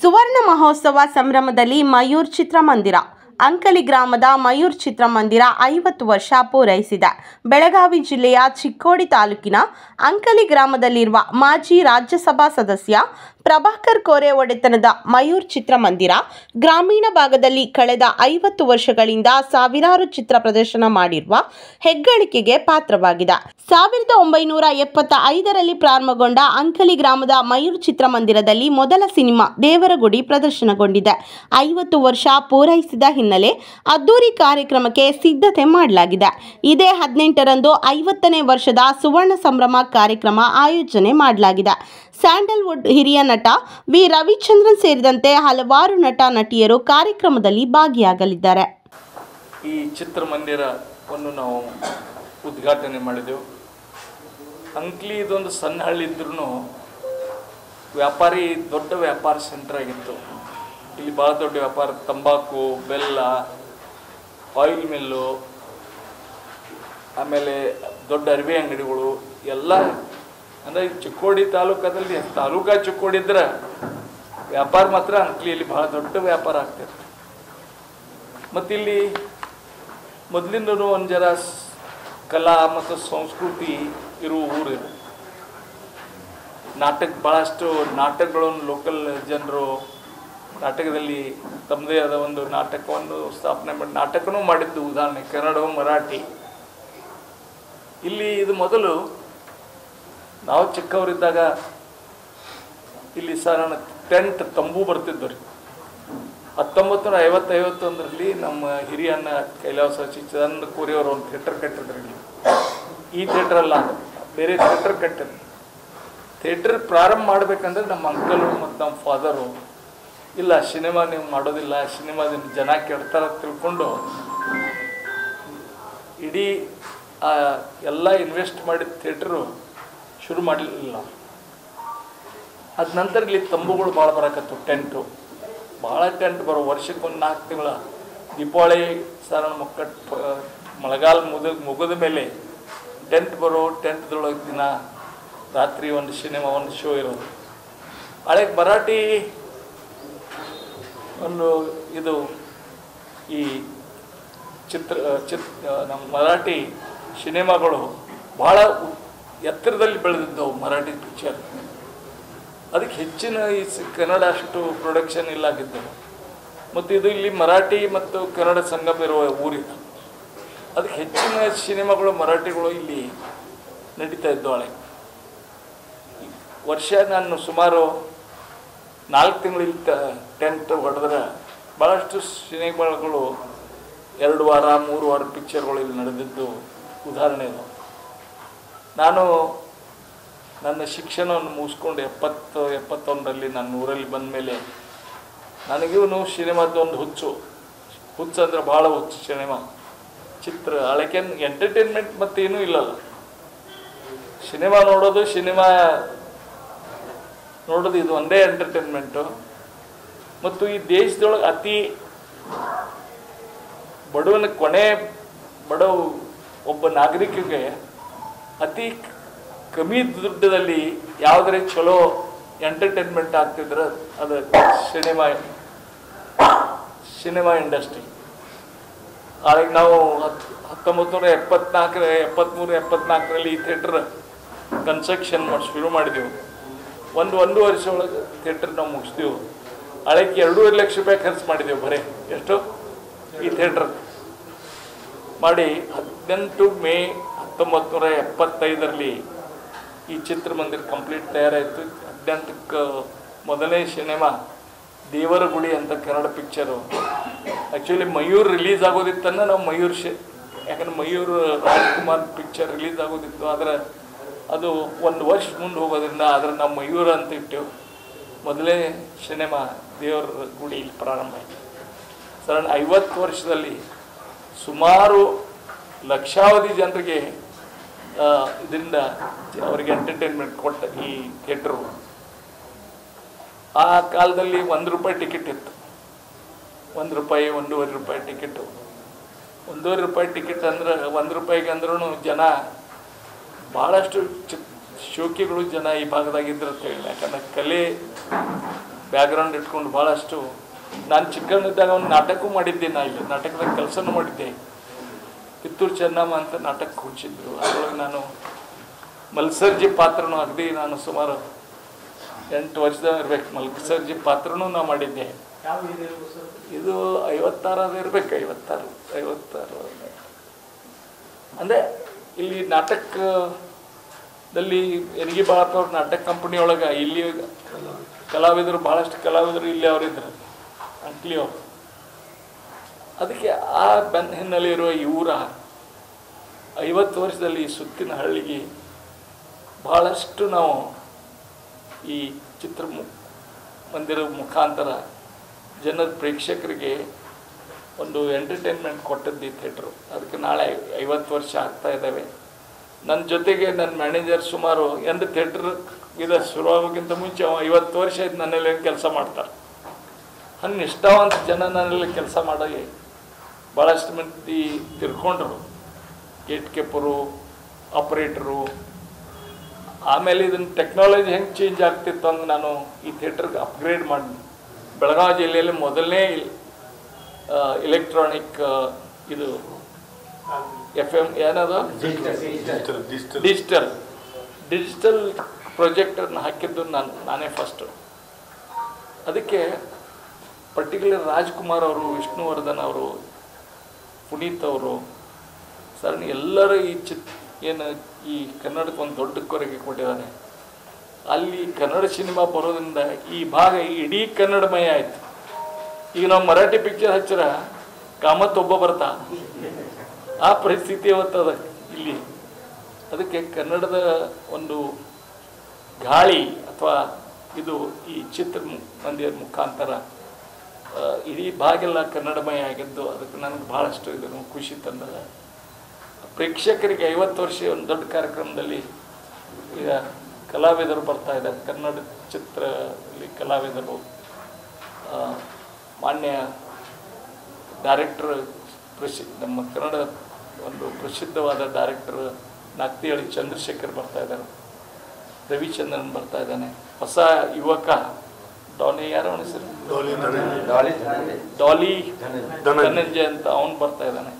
ಸುವರ್ಣ ಮಹೋತ್ಸವ ಸಂಭ್ರಮದಲ್ಲಿ ಮಯೂರ್ ಚಿತ್ರಮಂದಿರ. ಅಂಕಲಿ ಗ್ರಾಮದ ಮಯೂರ್ ಚಿತ್ರಮಂದಿರ 50 ವರ್ಷ ಪೂರೈಸಿದೆ. ಬೆಳಗಾವಿ ಜಿಲ್ಲೆಯ ಚಿಕ್ಕೋಡಿ ತಾಲೂಕಿನ ಅಂಕಲಿ ಗ್ರಾಮದಲ್ಲಿರುವ ಮಾಜಿ ರಾಜ್ಯಸಭಾ ಸದಸ್ಯ ಪ್ರಭಾಕರ್ ಕೋರೆ ಒಡೆತನದ ಮಯೂರ್ ಚಿತ್ರಮಂದಿರ ಗ್ರಾಮೀಣ ಭಾಗದಲ್ಲಿ ಕಳೆದ 50 ವರ್ಷಗಳಿಂದ ಸಾವಿರಾರು ಚಿತ್ರ ಪ್ರದರ್ಶನ ಮಾಡಿರುವ ಹೆಗ್ಗಳಿಕೆಗೆ ಪಾತ್ರವಾಗಿದೆ. 1975ರಲ್ಲಿ ಪ್ರಾರಂಭಗೊಂಡ ಅಂಕಲಿ ಗ್ರಾಮದ ಮಯೂರ್ ಚಿತ್ರಮಂದಿರದಲ್ಲಿ ಮೊದಲ ಸಿನಿಮಾ ದೇವರಗುಡಿ ಪ್ರದರ್ಶನಗೊಂಡಿದೆ. 50 ವರ್ಷ ಪೂರೈಸಿದ ಹಿನ್ನೆಲೆ ಅದ್ದೂರಿ ಕಾರ್ಯಕ್ರಮಕ್ಕೆ ಸಿದ್ಧತೆ ಮಾಡಲಾಗಿದೆ. ಇದೇ 18ರಂದು 50ನೇ ವರ್ಷದ ಸುವರ್ಣ ಸಂಭ್ರಮ ಕಾರ್ಯಕ್ರಮ ಆಯೋಜನೆ ಮಾಡಲಾಗಿದೆ. ಸ್ಯಾಂಡಲ್ವುಡ್ ಹಿರಿಯ ನಟ ವಿ ರವಿಚಂದ್ರನ್ ಸೇರಿದಂತೆ ಹಲವಾರು ನಟ ನಟಿಯರು ಕಾರ್ಯಕ್ರಮದಲ್ಲಿ ಭಾಗಿಯಾಗಲಿದ್ದಾರೆ. ಈ ಚಿತ್ರಮಂದಿರವನ್ನು ನಾವು ಉದ್ಘಾಟನೆ ಮಾಡಿದೆವು. ಅಂಕ್ಲಿ ಇದೊಂದು ಸಣ್ಣ ಹಳ್ಳಿ ಇದ್ರೂ ದೊಡ್ಡ ವ್ಯಾಪಾರ ಸೆಂಟರ್ ಆಗಿತ್ತು. ಇಲ್ಲಿ ಭಾಳ ದೊಡ್ಡ ವ್ಯಾಪಾರ, ತಂಬಾಕು, ಬೆಲ್ಲ, ಆಯಿಲ್ ಮಿಲ್ಲು, ಆಮೇಲೆ ದೊಡ್ಡ ಅರಿವೆ ಅಂಗಡಿಗಳು ಎಲ್ಲ. ಅಂದರೆ ಚಿಕ್ಕೋಡಿ ತಾಲೂಕದಲ್ಲಿ ಚಿಕ್ಕೋಡಿ ಇದ್ರೆ ವ್ಯಾಪಾರ ಮಾತ್ರ ಅಂಕ್ಲಿಯಲ್ಲಿ ಭಾಳ ದೊಡ್ಡ ವ್ಯಾಪಾರ ಆಗ್ತದೆ. ಮತ್ತು ಇಲ್ಲಿ ಮೊದಲಿಂದೂ ಒಂದು ಜರ ಕಲಾ ಮತ್ತು ಸಂಸ್ಕೃತಿ ಇರುವ ಊರು. ಭಾಳಷ್ಟು ನಾಟಕಗಳನ್ನು ಲೋಕಲ್ ಜನರು ನಾಟಕದಲ್ಲಿ ತಮ್ಮದೇ ಆದ ಒಂದು ನಾಟಕವನ್ನು ಸ್ಥಾಪನೆ ಮಾಡಿ ನಾಟಕನೂ ಮಾಡಿದ್ದು. ಉದಾಹರಣೆ ಕನ್ನಡ, ಮರಾಠಿ. ಇಲ್ಲಿ ಇದು ಮೊದಲು ನಾವು ಚಿಕ್ಕವರಿದ್ದಾಗ ಇಲ್ಲಿ ಸಾಧಾರಣ ಟೆಂಟ್ ತಂಬು ಬರ್ತಿದ್ದು ರೀ. 1951ರಲ್ಲಿ ನಮ್ಮ ಹಿರಿಯಣ್ಣ ಕೈಲಾಸ ಚಿದಾನಂದ ಕೋರಿಯವರು ಒಂದು ಥಿಯೇಟರ್ ಕಟ್ಟಿದ್ರು. ಈ ಥಿಯೇಟರ್ ಅಲ್ಲ, ಬೇರೆ ಥಿಯೇಟರ್ ಕಟ್ಟಿದ್ರು. ಥಿಯೇಟರ್ ಪ್ರಾರಂಭ ಮಾಡಬೇಕಂದ್ರೆ ನಮ್ಮ ಅಂಕಲು ಮತ್ತು ನಮ್ಮ ಫಾದರು ಇಲ್ಲ, ಸಿನಿಮಾ ನೀವು ಮಾಡೋದಿಲ್ಲ, ಸಿನಿಮಾದಿಂದ ಜನ ಕೆಡ್ತಾರ ತಿಳ್ಕೊಂಡು ಇಡೀ ಎಲ್ಲ ಇನ್ವೆಸ್ಟ್ ಮಾಡಿದ ಥಿಯೇಟ್ರು ಶುರು ಮಾಡಲಿಲ್ಲ. ಅದ ನಂತರ ಇಲ್ಲಿ ತಂಬುಗಳು ಭಾಳ ಬರಕತ್ತು, ಟೆಂಟು ಭಾಳ ಟೆಂಟ್ ಬರೋ. ವರ್ಷಕ್ಕೊಂದು 4 ತಿಂಗಳ ದೀಪಾವಳಿ ಸಾಧಾರಣ ಮಳೆಗಾಲ ಮುಗಿದ ಮೇಲೆ ಟೆಂಟ್ ಬರೋ. ಟೆಂಟ್ದೊಳಗೆ ದಿನ ರಾತ್ರಿ ಒಂದು ಸಿನಿಮಾ, ಒಂದು ಶೋ ಇರೋದು. ಹಳೆ ಮರಾಠಿ ಒಂದು ಇದು ಈ ನಮ್ಮ ಮರಾಠಿ ಸಿನಿಮಾಗಳು ಭಾಳ ಎತ್ತರದಲ್ಲಿ ಬೆಳೆದಿದ್ದವು. ಮರಾಠಿ ಪಿಕ್ಚರ್ ಅದಕ್ಕೆ ಹೆಚ್ಚಿನ ಈ ಕನ್ನಡ ಅಷ್ಟು ಪ್ರೊಡಕ್ಷನ್ ಇಲ್ಲಾಗಿದ್ದವು. ಮತ್ತು ಇದು ಇಲ್ಲಿ ಮರಾಠಿ ಮತ್ತು ಕನ್ನಡ ಸಂಗಮ ಇರುವ ಊರಿದು. ಅದಕ್ಕೆ ಹೆಚ್ಚಿನ ಸಿನಿಮಾಗಳು ಮರಾಠಿಗಳು ಇಲ್ಲಿ ನಡೀತಾ ಇದ್ದವು. ಹಳೆ ವರ್ಷ ನಾನು ಸುಮಾರು 4 ತಿಂಗಳು ಟೆಂಟ್ ಹೊಡೆದ್ರೆ ಭಾಳಷ್ಟು ಸಿನಿಮಾಗಳು 2 ವಾರ 3 ವಾರ ಪಿಕ್ಚರ್ಗಳು ಇಲ್ಲಿ ನಡೆದಿದ್ದು ಉದಾಹರಣೆ ಇದೆ. ನಾನು ನನ್ನ ಶಿಕ್ಷಣವನ್ನು ಮುಗಿಸ್ಕೊಂಡು 71ರಲ್ಲಿ ನಾನು ಊರಲ್ಲಿ ಬಂದ ಮೇಲೆ ನನಗಿವನು ಸಿನಿಮಾದೊಂದು ಹುಚ್ಚು ಅಂದರೆ ಭಾಳ ಹುಚ್ಚು. ಚಿತ್ರ ಹಳಕೇನು ಎಂಟರ್ಟೈನ್ಮೆಂಟ್ ಮತ್ತೇನೂ ಇಲ್ಲಲ್ಲ. ಸಿನಿಮಾ ನೋಡೋದು ಇದು ಒಂದೇ ಎಂಟರ್ಟೈನ್ಮೆಂಟು. ಮತ್ತು ಈ ದೇಶದೊಳಗೆ ಅತಿ ಬಡ ಒಬ್ಬ ನಾಗರಿಕರಿಗೆ ಅತಿ ಕಮ್ಮಿ ದುಡ್ಡದಲ್ಲಿ ಯಾವುದೇ ಚಲೋ ಎಂಟರ್ಟೈನ್ಮೆಂಟ್ ಆಗ್ತಿದ್ರೆ ಅದು ಸಿನಿಮಾ ಇಂಡಸ್ಟ್ರಿ. ಹಾಗಾಗಿ ನಾವು 1974ರಲ್ಲಿ ಈ ಥಿಯೇಟರ್ ಕನ್ಸ್ಟ್ರಕ್ಷನ್ ಶುರು ಮಾಡಿದೆವು. ಒಂದು ವರ್ಷ ಒಳಗೆ ಥಿಯೇಟರ್ ನಾವು ಮುಗಿಸ್ದೆವು. ಹಳೆಗೆ 2.5 ಲಕ್ಷ ರೂಪಾಯಿ ಖರ್ಚು ಮಾಡಿದೆವು. ಬರೀ ಎಷ್ಟು ಈ ಥಿಯೇಟರ್ ಮಾಡಿ 18 ಮೇ 1975ರಲ್ಲಿ ಈ ಚಿತ್ರಮಂದಿರ ಕಂಪ್ಲೀಟ್ ತಯಾರಾಯಿತು. 18ಕ್ಕೆ ಮೊದಲನೇ ಸಿನಿಮಾ ದೇವರಗುಡಿ ಅಂತ Kannada picture. Actually Mayur release ಆಗೋದಿತ್ತನ್ನ ನಾವು ಯಾಕಂದ್ರೆ ಮಯೂರ್ ರಾಜ್ಕುಮಾರ್ ಪಿಕ್ಚರ್ ರಿಲೀಸ್ ಆಗೋದಿತ್ತು. ಆದರೆ ಅದು 1 ವರ್ಷ ಮುಂದೆ ಹೋಗೋದ್ರಿಂದ ಆದರೆ ನಾವು ಮಯೂರ್ ಅಂತ ಇಟ್ಟೆವು. ಮೊದಲೇ ಸಿನಿಮಾ ದೇವರ ಗುಡಿ ಇಲ್ಲಿ ಪ್ರಾರಂಭ ಆಯಿತು. ಸಾಧಾರಣ 50 ವರ್ಷದಲ್ಲಿ ಸುಮಾರು ಲಕ್ಷಾವಧಿ ಜನರಿಗೆ ಇದರಿಂದ ಅವರಿಗೆ ಎಂಟರ್ಟೈನ್ಮೆಂಟ್ ಕೊಟ್ಟ ಈ ಥಿಯೇಟ್ರು. ಆ ಕಾಲದಲ್ಲಿ ₹1 ಟಿಕೆಟ್ ಇತ್ತು. ₹1, ₹1.5 ಟಿಕೆಟು. ₹1.5 ಟಿಕೆಟ್ ಅಂದ್ರೆ ₹1 ಅಂದ್ರೂ ಜನ ಭಾಳಷ್ಟು ಶೋಕಿಗಳು ಜನ ಈ ಭಾಗದಾಗಿದ್ದರು ಅಂತ ಹೇಳಿ. ಯಾಕಂದ್ರೆ ಬ್ಯಾಕ್ಗ್ರೌಂಡ್ ಇಟ್ಕೊಂಡು ಭಾಳಷ್ಟು ನಾನು ಚಿಕ್ಕವನಿದ್ದಾಗ ಒಂದು ನಾಟಕವೂ ಮಾಡಿದ್ದೆ. ನಾ ಇಲ್ಲಿ ನಾಟಕದಾಗ ಕೆಲಸನೂ ಮಾಡಿದ್ದೆ. ಕಿತ್ತೂರು ಚೆನ್ನಮ್ಮ ಅಂತ ನಾಟಕ ಹುಡ್ಸಿದ್ರು. ಅದರೊಳಗೆ ನಾನು ಮಲ್ಸರ್ಜಿ ಪಾತ್ರನೂ ಅಗದಿ ನಾನು ಸುಮಾರು 8 ವರ್ಷದ ಇರ್ಬೇಕು. ಮಲ್ಸರ್ಜಿ ಪಾತ್ರನೂ ನಾವು ಮಾಡಿದ್ದೆ. ಇದು 56 ಇರ್ಬೇಕು, 56 ಅಂದರೆ ಇಲ್ಲಿ ನಾಟಕದಲ್ಲಿ ಎನಗಿ ಬಾಳಪ್ಪ ನಾಟಕ ಕಂಪನಿಯೊಳಗೆ ಇಲ್ಲಿ ಕಲಾವಿದರು ಭಾಳಷ್ಟು ಕಲಾವಿದರು ಇಲ್ಲಿ ಅವರಿದ್ರು, ಅಂಕ್ಲಿ ಅವರು. ಅದಕ್ಕೆ ಆ ಹಿನ್ನೆಲೆ ಇರುವ ಈ ಊರ 50 ವರ್ಷದಲ್ಲಿ ಈ ಸುತ್ತಿನ ಹಳ್ಳಿಗೆ ಭಾಳಷ್ಟು ನಾವು ಈ ಚಿತ್ರ ಮಂದಿರ ಮುಖಾಂತರ ಜನರ ಪ್ರೇಕ್ಷಕರಿಗೆ ಒಂದು ಎಂಟರ್ಟೈನ್ಮೆಂಟ್ ಕೊಟ್ಟದ್ದು ಈ ಥಿಯೇಟ್ರು. ಅದಕ್ಕೆ ನಾಳೆ 50 ವರ್ಷ ಆಗ್ತಾ ಇದ್ದಾವೆ. ನನ್ನ ಜೊತೆಗೆ ನನ್ನ ಮ್ಯಾನೇಜರ್ ಸುಮಾರು ಎಂದು ಥಿಯೇಟ್ರ್ ಇದು ಶುರುವಾಗೋಕ್ಕಿಂತ ಮುಂಚೆ 50 ವರ್ಷ ಇದು ನನ್ನಲ್ಲಿ ಕೆಲಸ ಮಾಡ್ತಾರೆ. ಹಂಗೆ ನಿಷ್ಠಾವಂತ ಜನ ನನ್ನಲ್ಲಿ ಕೆಲಸ ಮಾಡಿ ಭಾಳಷ್ಟು ಮಂದಿ ತಿರ್ಕೊಂಡ್ರು. Gate keeper, operator. ಆಮೇಲೆ ಇದನ್ನು ಟೆಕ್ನಾಲಜಿ ಹೆಂಗೆ ಚೇಂಜ್ ಆಗ್ತಿತ್ತು ಅಂದ್ರೆ ನಾನು ಈ ಥಿಯೇಟ್ರಿಗೆ ಅಪ್ಗ್ರೇಡ್ ಮಾಡಿ ಬೆಳಗಾವಿ ಜಿಲ್ಲೆಯಲ್ಲಿ ಮೊದಲನೇ ಇಲೆಕ್ಟ್ರಾನಿಕ್ ಇದು FM ಏನದು ಡಿಜಿಟಲ್ ಪ್ರೊಜೆಕ್ಟರ್ನ ಹಾಕಿದ್ದು ನಾನೇ ಫಸ್ಟು. ಅದಕ್ಕೆ ಪರ್ಟಿಕ್ಯುಲರ್ ರಾಜ್ಕುಮಾರ್ ಅವರು, ವಿಷ್ಣುವರ್ಧನ್ ಅವರು, ಪುನೀತ್ ಅವರು ಸರಣಿ ಎಲ್ಲರೂ ಏನು ಈ ಕನ್ನಡಕ್ಕೆ ಒಂದು ದೊಡ್ಡ ಕೊಡುಗೆ ಕೊಟ್ಟಿದ್ದಾರೆ. ಅಲ್ಲಿ ಕನ್ನಡ ಸಿನಿಮಾ ಬರೋದ್ರಿಂದ ಈ ಭಾಗ ಇಡೀ ಕನ್ನಡಮಯ ಆಯಿತು. ಈಗ ನಾವು ಮರಾಠಿ ಪಿಕ್ಚರ್ ಹಚ್ಚಿರ ಕಾಮತ್ ಒಬ್ಬ ಬರ್ತಾ, ಆ ಪರಿಸ್ಥಿತಿ ಇವತ್ತದ ಇಲ್ಲಿ. ಅದಕ್ಕೆ ಕನ್ನಡದ ಒಂದು ಗಾಳಿ ಅಥವಾ ಇದು ಈ ಚಿತ್ರ ಮಂದಿರ ಮುಖಾಂತರ ಇಡೀ ಭಾಗೆಲ್ಲ ಕನ್ನಡಮಯ ಆಗಿದ್ದು ಅದಕ್ಕೆ ನನಗೆ ಭಾಳಷ್ಟು ಇದನ್ನು ಖುಷಿ ತಂದದ. ಪ್ರೇಕ್ಷಕರಿಗೆ 50 ವರ್ಷ ಒಂದು ದೊಡ್ಡ ಕಾರ್ಯಕ್ರಮದಲ್ಲಿ ಈಗ ಕಲಾವಿದರು ಬರ್ತಾ ಇದ್ದಾರೆ. ಕನ್ನಡ ಚಿತ್ರದಲ್ಲಿ ಕಲಾವಿದರು, ಮಾನ್ಯ ಡೈರೆಕ್ಟರ್, ನಮ್ಮ ಕನ್ನಡ ಒಂದು ಪ್ರಸಿದ್ಧವಾದ ಡೈರೆಕ್ಟರ್ ನಾಕ್ತಿಹಳ್ಳಿ ಚಂದ್ರಶೇಖರ್ ಬರ್ತಾ ಇದ್ದಾರೆ, ರವಿಚಂದ್ರನ್ ಬರ್ತಾ ಇದ್ದಾನೆ, ಹೊಸ ಯುವಕ ಡಾಲಿ ಯಾರು ಹೆಸರು ಡಾಲಿ ಧನಂಜಯ ಅಂತ ಅವನು ಬರ್ತಾ ಇದ್ದಾನೆ.